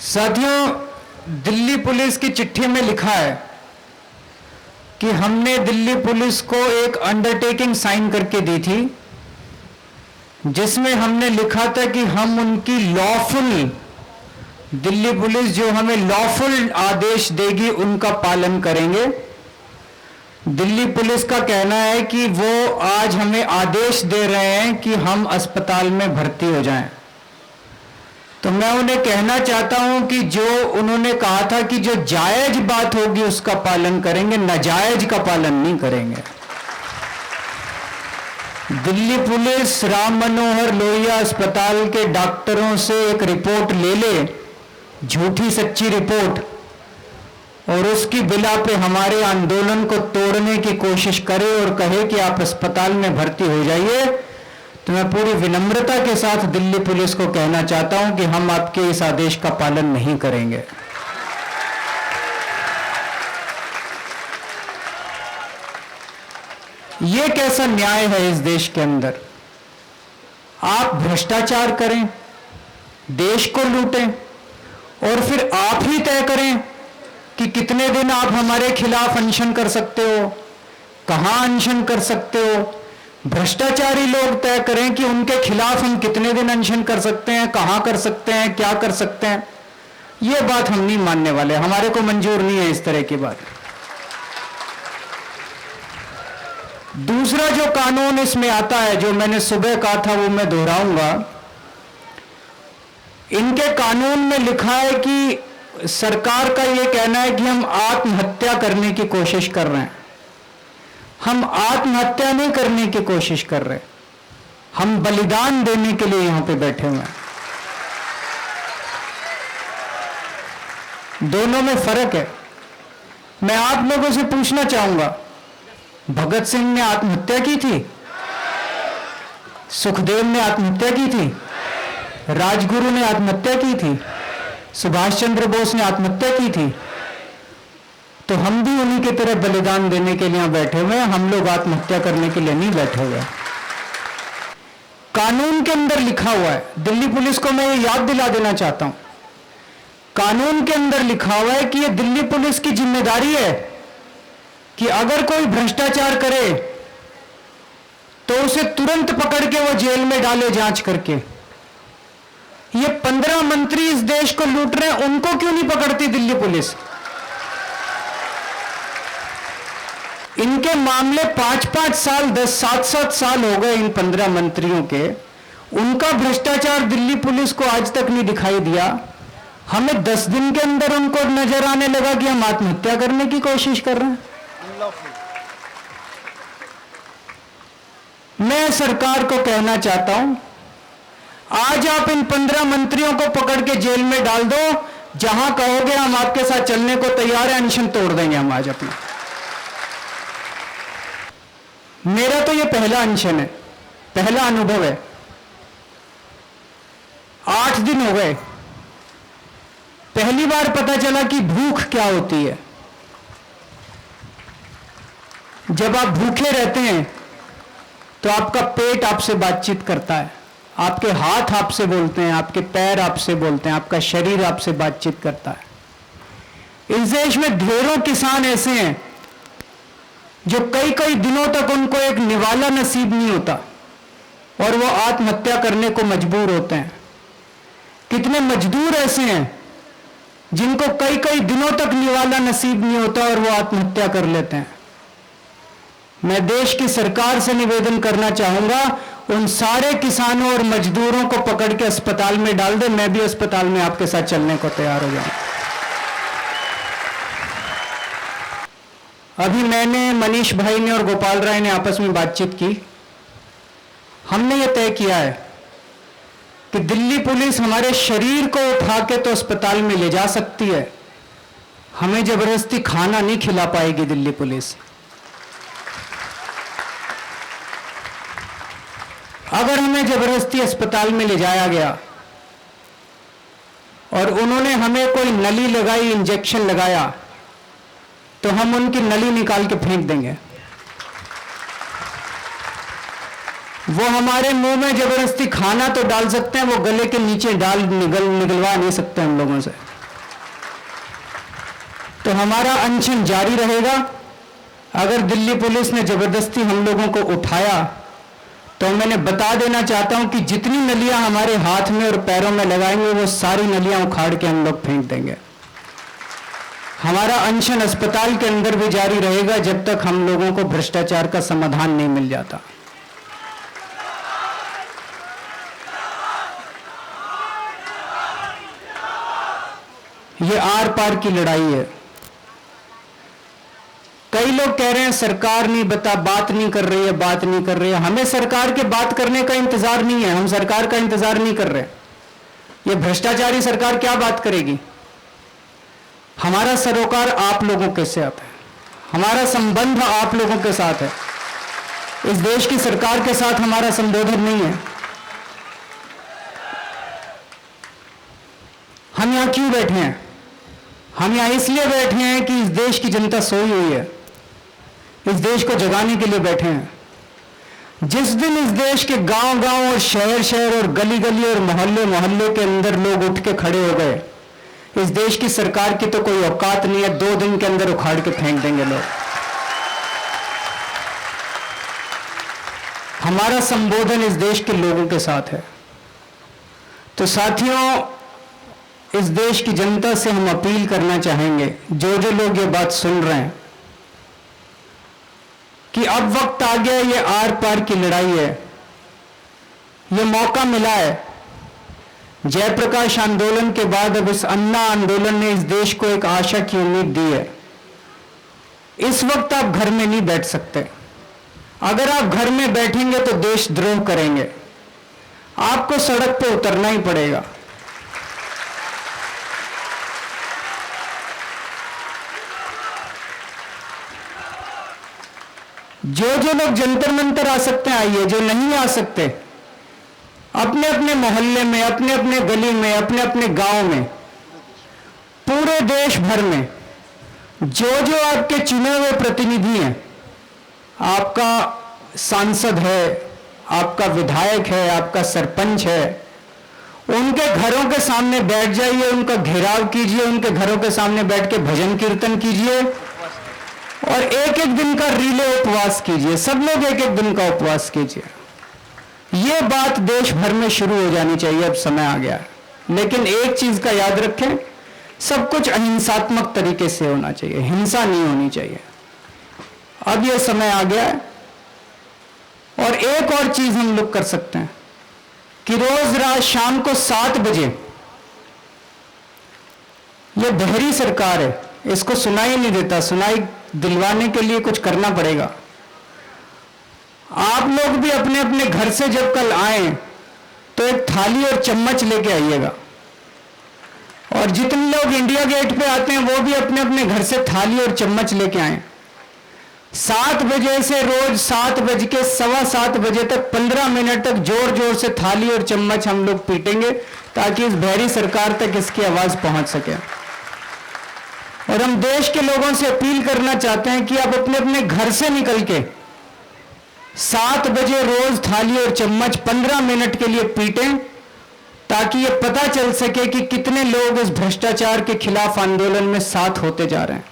साथियों, दिल्ली पुलिस की चिट्ठी में लिखा है कि हमने दिल्ली पुलिस को एक अंडरटेकिंग साइन करके दी थी, जिसमें हमने लिखा था कि हम उनकी लॉफुल, दिल्ली पुलिस जो हमें लॉफुल आदेश देगी उनका पालन करेंगे। दिल्ली पुलिस का कहना है कि वो आज हमें आदेश दे रहे हैं कि हम अस्पताल में भर्ती हो जाएं। तो मैं उन्हें कहना चाहता हूं कि जो उन्होंने कहा था कि जो जायज बात होगी उसका पालन करेंगे, नाजायज का पालन नहीं करेंगे। दिल्ली पुलिस राम मनोहर लोहिया अस्पताल के डॉक्टरों से एक रिपोर्ट ले ले, झूठी सच्ची रिपोर्ट, और उसकी बिला पे हमारे आंदोलन को तोड़ने की कोशिश करे और कहे कि आप अस्पताल में भर्ती हो जाइए, तो मैं पूरी विनम्रता के साथ दिल्ली पुलिस को कहना चाहता हूं कि हम आपके इस आदेश का पालन नहीं करेंगे। यह कैसा न्याय है इस देश के अंदर? आप भ्रष्टाचार करें, देश को लूटें और फिर आप ही तय करें कि कितने दिन आप हमारे खिलाफ अनशन कर सकते हो, कहां अनशन कर सकते हो। भ्रष्टाचारी लोग तय करें कि उनके खिलाफ हम कितने दिन अनशन कर सकते हैं, कहां कर सकते हैं, क्या कर सकते हैं। यह बात हम नहीं मानने वाले, हमारे को मंजूर नहीं है इस तरह की बात। दूसरा जो कानून इसमें आता है, जो मैंने सुबह कहा था वो मैं दोहराऊंगा। इनके कानून में लिखा है कि सरकार का यह कहना है कि हम आत्महत्या करने की कोशिश कर रहे हैं। हम आत्महत्या नहीं करने की कोशिश कर रहे, हम बलिदान देने के लिए यहां पे बैठे हुए हैं। दोनों में फर्क है। मैं आप लोगों से पूछना चाहूंगा, भगत सिंह ने आत्महत्या की थी? सुखदेव ने आत्महत्या की थी? राजगुरु ने आत्महत्या की थी? सुभाष चंद्र बोस ने आत्महत्या की थी? तो हम भी उन्हीं की तरह बलिदान देने के लिए बैठे हुए हैं, हम लोग आत्महत्या करने के लिए नहीं बैठे हुए। कानून के अंदर लिखा हुआ है, दिल्ली पुलिस को मैं ये याद दिला देना चाहता हूं, कानून के अंदर लिखा हुआ है कि ये दिल्ली पुलिस की जिम्मेदारी है कि अगर कोई भ्रष्टाचार करे तो उसे तुरंत पकड़ के वो जेल में डाले जांच करके। ये 15 मंत्री इस देश को लूट रहे हैं, उनको क्यों नहीं पकड़ती दिल्ली पुलिस? इनके मामले 5-5 साल, 7-7 साल हो गए इन 15 मंत्रियों के, उनका भ्रष्टाचार दिल्ली पुलिस को आज तक नहीं दिखाई दिया। हमें 10 दिन के अंदर उनको नजर आने लगा कि हम आत्महत्या करने की कोशिश कर रहे हैं। मैं सरकार को कहना चाहता हूं, आज आप इन 15 मंत्रियों को पकड़ के जेल में डाल दो, जहां कहोगे हम आपके साथ चलने को तैयार है, अनशन तोड़ देंगे हम आज अपना। मेरा तो ये पहला अनशन है, पहला अनुभव है। 8 दिन हो गए, पहली बार पता चला कि भूख क्या होती है। जब आप भूखे रहते हैं तो आपका पेट आपसे बातचीत करता है, आपके हाथ आपसे बोलते हैं, आपके पैर आपसे बोलते हैं, आपका शरीर आपसे बातचीत करता है। इस देश में ढेरों किसान ऐसे हैं जो कई कई दिनों तक उनको एक निवाला नसीब नहीं होता और वो आत्महत्या करने को मजबूर होते हैं। कितने मजदूर ऐसे हैं जिनको कई कई दिनों तक निवाला नसीब नहीं होता और वो आत्महत्या कर लेते हैं। मैं देश की सरकार से निवेदन करना चाहूंगा, उन सारे किसानों और मजदूरों को पकड़ के अस्पताल में डाल दे, मैं भी अस्पताल में आपके साथ चलने को तैयार हो जाऊं। अभी मैंने, मनीष भाई ने और गोपाल राय ने आपस में बातचीत की। हमने ये तय किया है कि दिल्ली पुलिस हमारे शरीर को उठा के तो अस्पताल में ले जा सकती है, हमें जबरदस्ती खाना नहीं खिला पाएगी दिल्ली पुलिस। अगर हमें जबरदस्ती अस्पताल में ले जाया गया और उन्होंने हमें कोई नली लगाई, इंजेक्शन लगाया, तो हम उनकी नली निकाल के फेंक देंगे। वो हमारे मुंह में जबरदस्ती खाना तो डाल सकते हैं, वो गले के नीचे डाल निगलवा नहीं सकते हम लोगों से। तो हमारा अनशन जारी रहेगा। अगर दिल्ली पुलिस ने जबरदस्ती हम लोगों को उठाया तो मैंने बता देना चाहता हूं कि जितनी नलियां हमारे हाथ में और पैरों में लगाएंगे वो सारी नलियां उखाड़ के हम लोग फेंक देंगे। हमारा अनशन अस्पताल के अंदर भी जारी रहेगा जब तक हम लोगों को भ्रष्टाचार का समाधान नहीं मिल जाता। ये आर पार की लड़ाई है। कई लोग कह रहे हैं सरकार नहीं बात नहीं कर रही है। हमें सरकार के बात करने का इंतजार नहीं है, हम सरकार का इंतजार नहीं कर रहे। ये भ्रष्टाचारी सरकार क्या बात करेगी? हमारा सरोकार आप लोगों के साथ है, हमारा संबंध आप लोगों के साथ है। इस देश की सरकार के साथ हमारा संबोधन नहीं है। हम यहां क्यों बैठे हैं? हम यहां इसलिए बैठे हैं कि इस देश की जनता सोई हुई है, इस देश को जगाने के लिए बैठे हैं। जिस दिन इस देश के गांव-गांव और शहर-शहर और गली-गली और मोहल्ले-मोहल्ले के अंदर लोग उठ के खड़े हो गए, इस देश की सरकार की तो कोई औकात नहीं है, 2 दिन के अंदर उखाड़ के फेंक देंगे लोग। हमारा संबोधन इस देश के लोगों के साथ है। तो साथियों, इस देश की जनता से हम अपील करना चाहेंगे, जो लोग ये बात सुन रहे हैं, कि अब वक्त आ गया, ये आर पार की लड़ाई है, ये मौका मिला है। जयप्रकाश आंदोलन के बाद अब इस अन्ना आंदोलन ने इस देश को एक आशा की उम्मीद दी है। इस वक्त आप घर में नहीं बैठ सकते। अगर आप घर में बैठेंगे तो देशद्रोह करेंगे, आपको सड़क पर उतरना ही पड़ेगा। जो लोग जंतर मंतर आ सकते हैं आइए, जो नहीं आ सकते अपने अपने मोहल्ले में, अपने अपने गली में, अपने अपने गांव में, पूरे देश भर में जो आपके चुने हुए प्रतिनिधि हैं, आपका सांसद है, आपका विधायक है, आपका सरपंच है, उनके घरों के सामने बैठ जाइए, उनका घेराव कीजिए, उनके घरों के सामने बैठ के भजन कीर्तन कीजिए और एक एक दिन का रिले उपवास कीजिए। सब लोग एक एक दिन का उपवास कीजिए। यह बात देश भर में शुरू हो जानी चाहिए, अब समय आ गया है। लेकिन एक चीज का याद रखें, सब कुछ अहिंसात्मक तरीके से होना चाहिए, हिंसा नहीं होनी चाहिए। अब यह समय आ गया है। और एक और चीज हम लोग कर सकते हैं कि रोज रात शाम को 7 बजे, यह बहरी सरकार है, इसको सुनाई नहीं देता, सुनाई दिलवाने के लिए कुछ करना पड़ेगा। आप लोग भी अपने अपने घर से जब कल आए तो एक थाली और चम्मच लेके आइएगा, और जितने लोग इंडिया गेट पे आते हैं वो भी अपने अपने घर से थाली और चम्मच लेके आए। 7 बजे से रोज 7 बज के 7:15 बजे तक 15 मिनट तक जोर जोर से थाली और चम्मच हम लोग पीटेंगे, ताकि इस बहरी सरकार तक इसकी आवाज पहुंच सके। और हम देश के लोगों से अपील करना चाहते हैं कि आप अपने अपने घर से निकल के 7 बजे रोज थाली और चम्मच 15 मिनट के लिए पीटें, ताकि ये पता चल सके कि कितने लोग इस भ्रष्टाचार के खिलाफ आंदोलन में साथ होते जा रहे हैं।